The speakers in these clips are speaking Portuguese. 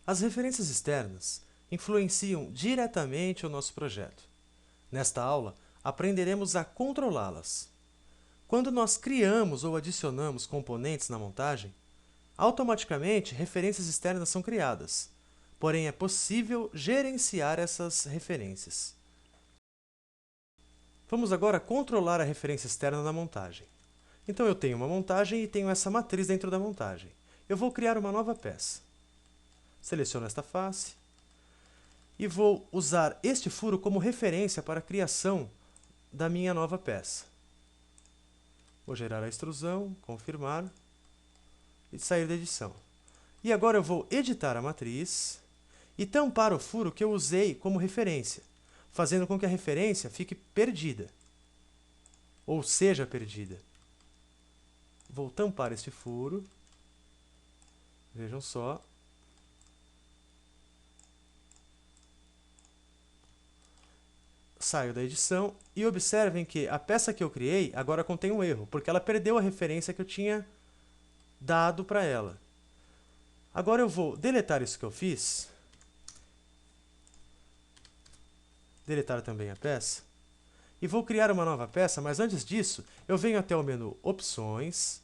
As referências externas influenciam diretamente o nosso projeto. Nesta aula, aprenderemos a controlá-las. Quando nós criamos ou adicionamos componentes na montagem, automaticamente referências externas são criadas, porém é possível gerenciar essas referências. Vamos agora controlar a referência externa na montagem. Então eu tenho uma montagem e tenho essa matriz dentro da montagem. Eu vou criar uma nova peça. Seleciono esta face e vou usar este furo como referência para a criação da minha nova peça. Vou gerar a extrusão, confirmar e sair da edição. E agora eu vou editar a matriz e tampar o furo que eu usei como referência, fazendo com que a referência fique perdida, ou seja perdida. Vou tampar este furo. Vejam só. Saio da edição e observem que a peça que eu criei agora contém um erro, porque ela perdeu a referência que eu tinha dado para ela. Agora eu vou deletar isso que eu fiz. Deletar também a peça. E vou criar uma nova peça, mas antes disso, eu venho até o menu Opções,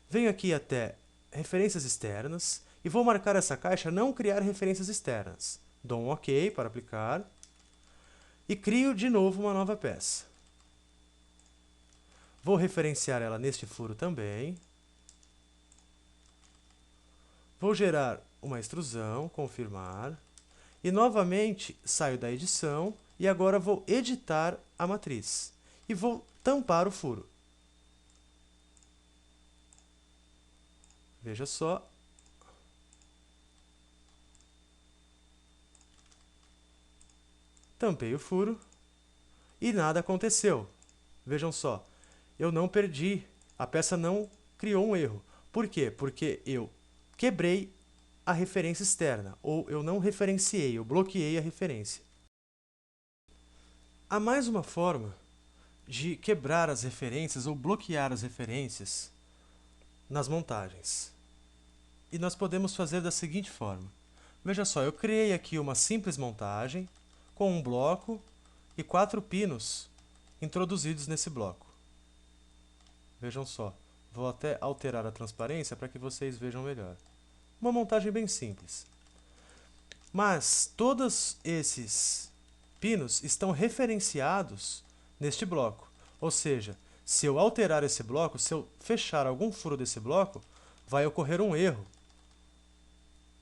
venho aqui até Referências Externas e vou marcar essa caixa Não criar referências externas. Dou um OK para aplicar e crio de novo uma nova peça. Vou referenciar ela neste furo também. Vou gerar uma extrusão, confirmar, e novamente saio da edição e agora vou editar a matriz. E vou tampar o furo. Veja só. Tampei o furo e nada aconteceu. Vejam só, eu não perdi, a peça não criou um erro. Por quê? Porque eu quebrei a referência externa, ou eu não referenciei, eu bloqueei a referência. Há mais uma forma de quebrar as referências ou bloquear as referências nas montagens. E nós podemos fazer da seguinte forma. Veja só, eu criei aqui uma simples montagem com um bloco e 4 pinos introduzidos nesse bloco. Vejam só, vou até alterar a transparência para que vocês vejam melhor. Uma montagem bem simples. Mas todos esses pinos estão referenciados neste bloco. Ou seja, se eu alterar esse bloco, se eu fechar algum furo desse bloco, vai ocorrer um erro.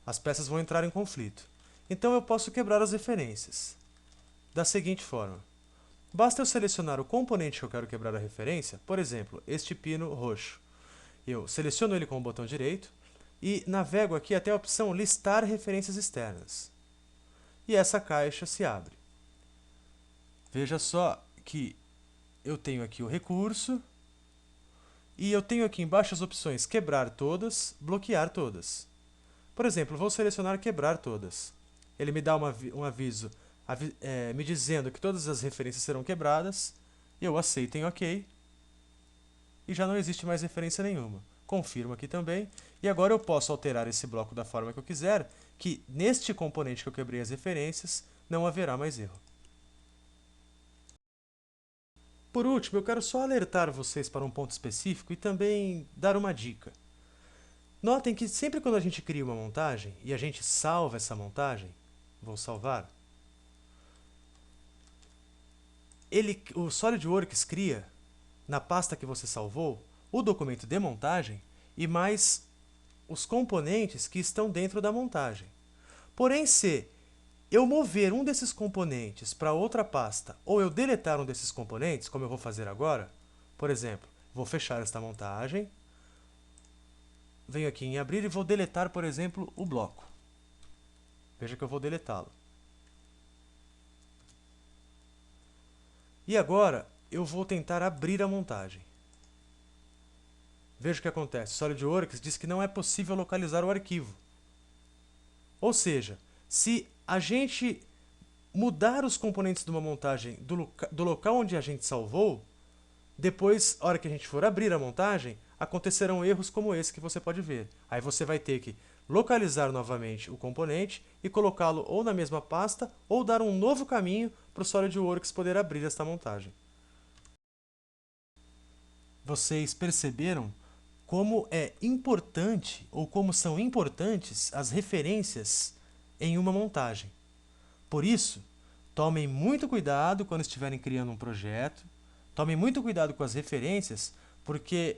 As peças vão entrar em conflito. Então eu posso quebrar as referências da seguinte forma. Basta eu selecionar o componente que eu quero quebrar a referência, por exemplo, este pino roxo. Eu seleciono ele com o botão direito e navego aqui até a opção Listar referências externas. E essa caixa se abre. Veja só que eu tenho aqui o recurso e eu tenho aqui embaixo as opções Quebrar todas, Bloquear todas. Por exemplo, vou selecionar Quebrar todas. Ele me dá um aviso me dizendo que todas as referências serão quebradas. Eu aceito em OK. E já não existe mais referência nenhuma. Confirmo aqui também. E agora eu posso alterar esse bloco da forma que eu quiser, que neste componente que eu quebrei as referências, não haverá mais erro. Por último, eu quero só alertar vocês para um ponto específico e também dar uma dica. Notem que sempre quando a gente cria uma montagem e a gente salva essa montagem, vou salvar, o SolidWorks cria, na pasta que você salvou, o documento de montagem e mais os componentes que estão dentro da montagem. Porém, se eu mover um desses componentes para outra pasta ou eu deletar um desses componentes, como eu vou fazer agora, por exemplo, vou fechar esta montagem, venho aqui em abrir e vou deletar, por exemplo, o bloco. Veja que eu vou deletá-lo. E agora eu vou tentar abrir a montagem. Veja o que acontece. O SolidWorks diz que não é possível localizar o arquivo. Ou seja, se a gente mudar os componentes de uma montagem do local onde a gente salvou, depois, na hora que a gente for abrir a montagem, acontecerão erros como esse que você pode ver. Aí você vai ter que localizar novamente o componente e colocá-lo ou na mesma pasta ou dar um novo caminho para o SolidWorks poder abrir esta montagem. Vocês perceberam como é importante ou como são importantes as referências em uma montagem. Por isso, tomem muito cuidado quando estiverem criando um projeto, tomem muito cuidado com as referências, porque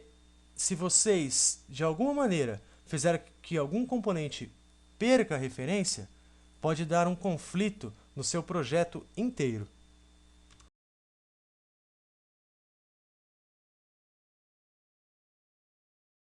se vocês, de alguma maneira, fizerem que algum componente perca a referência, pode dar um conflito no seu projeto inteiro.